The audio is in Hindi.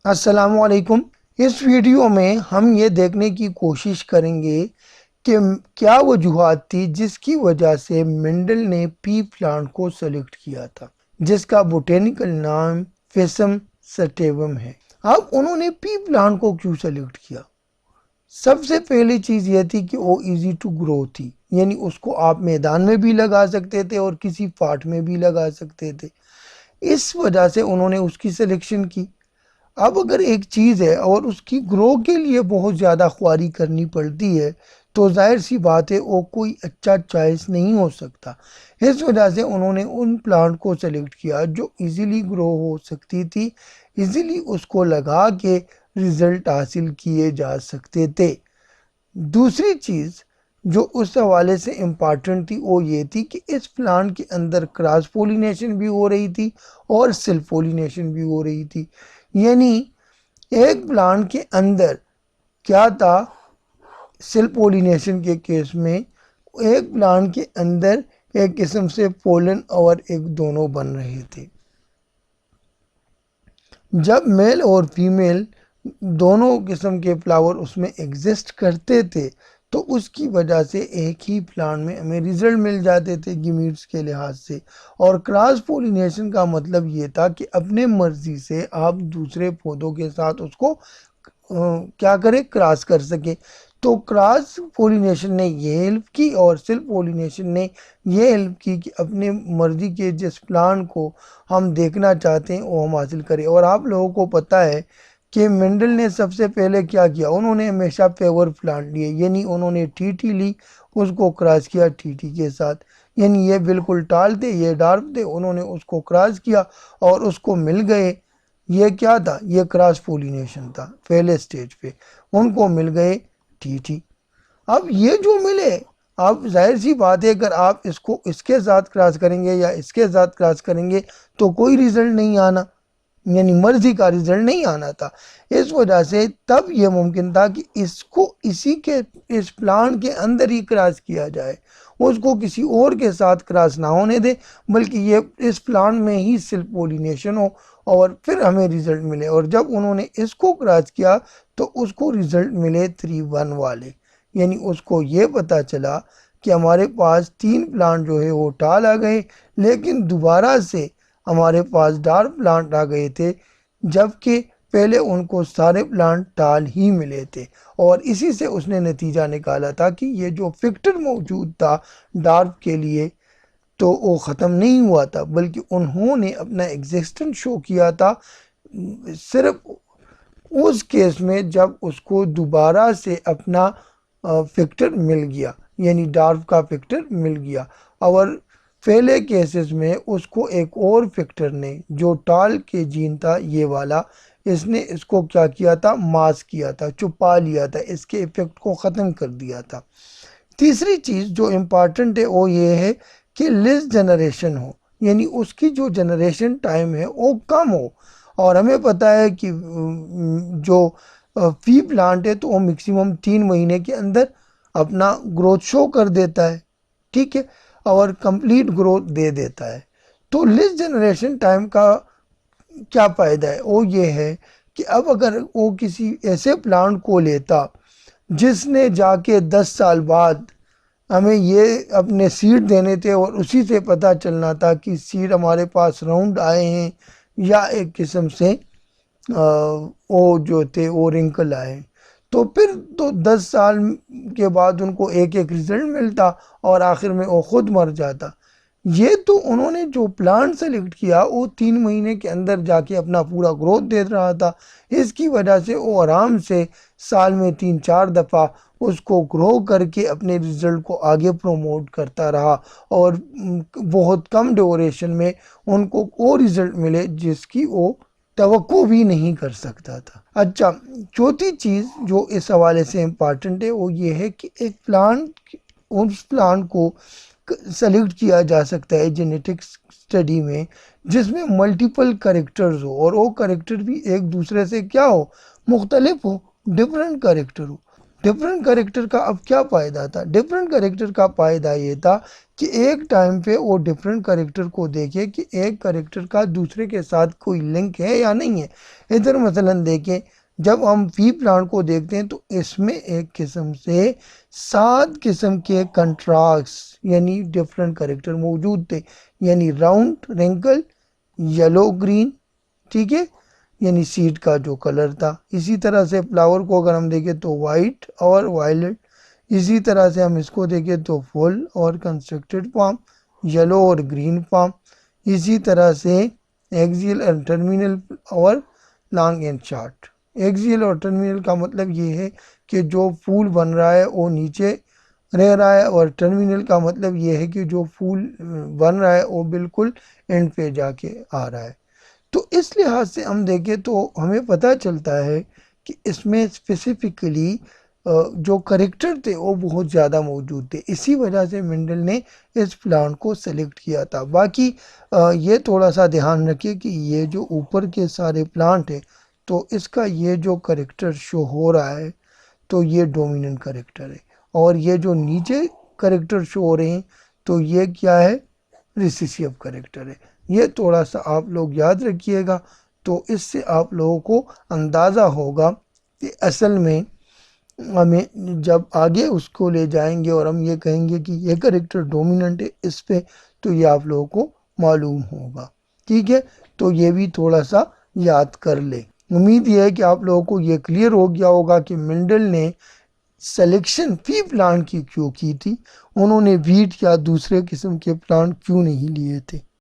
अस्सलामुअलैकुम। इस वीडियो में हम ये देखने की कोशिश करेंगे कि क्या वजूहात थी जिसकी वजह से मेंडल ने पी प्लांट को सेलेक्ट किया था, जिसका बोटेनिकल नाम फेसम सटेवम है। अब उन्होंने पी प्लांट को क्यों सेलेक्ट किया? सबसे पहली चीज़ ये थी कि वो इजी टू ग्रो थी, यानी उसको आप मैदान में भी लगा सकते थे और किसी पार्ट में भी लगा सकते थे। इस वजह से उन्होंने उसकी सिलेक्शन की। अब अगर एक चीज़ है और उसकी ग्रो के लिए बहुत ज़्यादा ख्वारी करनी पड़ती है तो जाहिर सी बात है वो कोई अच्छा चॉइस नहीं हो सकता। इस वजह से उन्होंने उन प्लांट को सेलेक्ट किया जो इजीली ग्रो हो सकती थी, इजीली उसको लगा के रिज़ल्ट हासिल किए जा सकते थे। दूसरी चीज़ जो उस हवाले से इम्पॉर्टेंट थी वो ये थी कि इस प्लांट के अंदर क्रॉस पोलिनेशन भी हो रही थी और सेल्फ पोलिनेशन भी हो रही थी। यानी एक प्लांट के अंदर क्या था, सेल्फ पोलिनेशन के केस में एक प्लांट के अंदर एक किस्म से पोलन और एक दोनों बन रहे थे। जब मेल और फीमेल दोनों किस्म के फ्लावर उसमें एग्जिस्ट करते थे तो उसकी वजह से एक ही प्लांट में हमें रिजल्ट मिल जाते थे गिमीट्स के लिहाज से। और क्रॉस पोलिनेशन का मतलब ये था कि अपने मर्जी से आप दूसरे पौधों के साथ उसको क्या करें, क्रॉस कर सके। तो क्रॉस पोलिनेशन ने ये हेल्प की और सेल्फ पोलिनेशन ने ये हेल्प की कि अपने मर्जी के जिस प्लांट को हम देखना चाहते हैं वो हम हासिल करें। और आप लोगों को पता है कि मेंडल ने सबसे पहले क्या किया, उन्होंने हमेशा फेवर प्लांट लिए, यानी उन्होंने टीटी ली, उसको क्रॉस किया टीटी के साथ। यानी ये बिल्कुल टाल थे, ये डार्क थे, उन्होंने उसको क्रॉस किया और उसको मिल गए। ये क्या था, ये क्रॉस पोलिनेशन था पहले स्टेज पे, उनको मिल गए टीटी। अब ये जो मिले, अब जाहिर सी बात है अगर आप इसको इसके साथ क्रॉस करेंगे या इसके साथ क्रॉस करेंगे तो कोई रिजल्ट नहीं आना, यानी मर्जी का रिजल्ट नहीं आना था। इस वजह से तब यह मुमकिन था कि इसको इसी के इस प्लांट के अंदर ही क्रॉस किया जाए, उसको किसी और के साथ क्रॉस ना होने दे, बल्कि ये इस प्लांट में ही सेल्फ पोलिनेशन हो और फिर हमें रिजल्ट मिले। और जब उन्होंने इसको क्रॉस किया तो उसको रिजल्ट मिले 3-1 वाले, यानी उसको ये पता चला कि हमारे पास 3 प्लांट जो है वो टाल आ गए, लेकिन दोबारा से हमारे पास डार्क प्लांट आ गए थे, जबकि पहले उनको सारे प्लांट टाल ही मिले थे। और इसी से उसने नतीजा निकाला था कि ये जो फैक्टर मौजूद था डार्क के लिए तो वो ख़त्म नहीं हुआ था, बल्कि उन्होंने अपना एग्जिस्टेंस शो किया था सिर्फ उस केस में जब उसको दोबारा से अपना फैक्टर मिल गया, यानी डार्क का फैक्टर मिल गया। और पहले केसेस में उसको एक और फैक्टर ने जो टाल के जीन था ये वाला, इसने इसको क्या किया था, मास्क किया था, छुपा लिया था, इसके इफेक्ट को ख़त्म कर दिया था। तीसरी चीज़ जो इम्पॉर्टेंट है वो ये है कि लेस जनरेशन हो, यानी उसकी जो जनरेशन टाइम है वो कम हो। और हमें पता है कि जो फी प्लांट है तो वो मैक्सिमम 3 महीने के अंदर अपना ग्रोथ शो कर देता है, ठीक है, और कंप्लीट ग्रोथ दे देता है। तो लेस जनरेशन टाइम का क्या फ़ायदा है, वो ये है कि अब अगर वो किसी ऐसे प्लांट को लेता जिसने जाके 10 साल बाद हमें ये अपने सीड देने थे और उसी से पता चलना था कि सीड हमारे पास राउंड आए हैं या एक किस्म से वो जो थे वो रिंकल आए, तो फिर तो 10 साल के बाद उनको एक एक रिजल्ट मिलता और आखिर में वो खुद मर जाता। ये तो उन्होंने जो प्लांट सेलेक्ट किया वो 3 महीने के अंदर जाके अपना पूरा ग्रोथ दे रहा था। इसकी वजह से वो आराम से साल में 3-4 दफ़ा उसको ग्रो करके अपने रिज़ल्ट को आगे प्रमोट करता रहा और बहुत कम ड्यूरेशन में उनको वो रिज़ल्ट मिले जिसकी वो तवक्को भी नहीं कर सकता था। अच्छा, चौथी चीज़ जो इस हवाले से इम्पॉर्टेंट है वो ये है कि एक प्लांट, उस प्लांट को सेलेक्ट किया जा सकता है जेनेटिक्स स्टडी में जिसमें मल्टीपल करेक्टर्स हो और वो करेक्टर भी एक दूसरे से क्या हो, मुख्तलिफ हो, डिफरेंट करेक्टर हो। डिफरेंट करेक्टर का अब क्या फ़ायदा था, डिफरेंट करेक्टर का फ़ायदा ये था कि एक टाइम पे वो डिफरेंट करेक्टर को देखे कि एक करेक्टर का दूसरे के साथ कोई लिंक है या नहीं है। इधर मसलन देखें, जब हम वी प्लांट को देखते हैं तो इसमें एक किस्म से 7 किस्म के कंट्रास्ट यानी डिफरेंट करेक्टर मौजूद थे, यानी राउंड, रिंकल, येलो, ग्रीन, ठीक है, यानी सीड का जो कलर था। इसी तरह से फ्लावर को अगर हम देखें तो वाइट और वायलेट। इसी तरह से हम इसको देखें तो फुल और कंस्ट्रक्टेड फॉर्म, येलो और ग्रीन फॉर्म। इसी तरह से एक्सियल और टर्मिनल और लॉन्ग एंड शॉर्ट। एक्सियल और टर्मिनल का मतलब ये है कि जो फूल बन रहा है वो नीचे रह रहा है, और टर्मिनल का मतलब ये है कि जो फूल बन रहा है वो बिल्कुल एंड पे जाके आ रहा है। तो इस लिहाज से हम देखें तो हमें पता चलता है कि इसमें स्पेसिफिकली जो करेक्टर थे वो बहुत ज़्यादा मौजूद थे। इसी वजह से मेंडल ने इस प्लांट को सेलेक्ट किया था। बाकी ये थोड़ा सा ध्यान रखिए कि ये जो ऊपर के सारे प्लांट है तो इसका ये जो करेक्टर शो हो रहा है तो ये डोमिनेंट करेक्टर है, और ये जो नीचे करेक्टर शो हो रहे हैं तो ये क्या है, रिसेसिव करेक्टर है। ये थोड़ा सा आप लोग याद रखिएगा, तो इससे आप लोगों को अंदाज़ा होगा कि असल में हमें जब आगे उसको ले जाएंगे और हम ये कहेंगे कि ये करेक्टर डोमिनेंट है इस पे, तो ये आप लोगों को मालूम होगा। ठीक है, तो ये भी थोड़ा सा याद कर ले। उम्मीद ये है कि आप लोगों को ये क्लियर हो गया होगा कि मेंडल ने सिलेक्शन फी प्लांट की क्यों की थी, उन्होंने वीट या दूसरे किस्म के प्लांट क्यों नहीं लिए थे।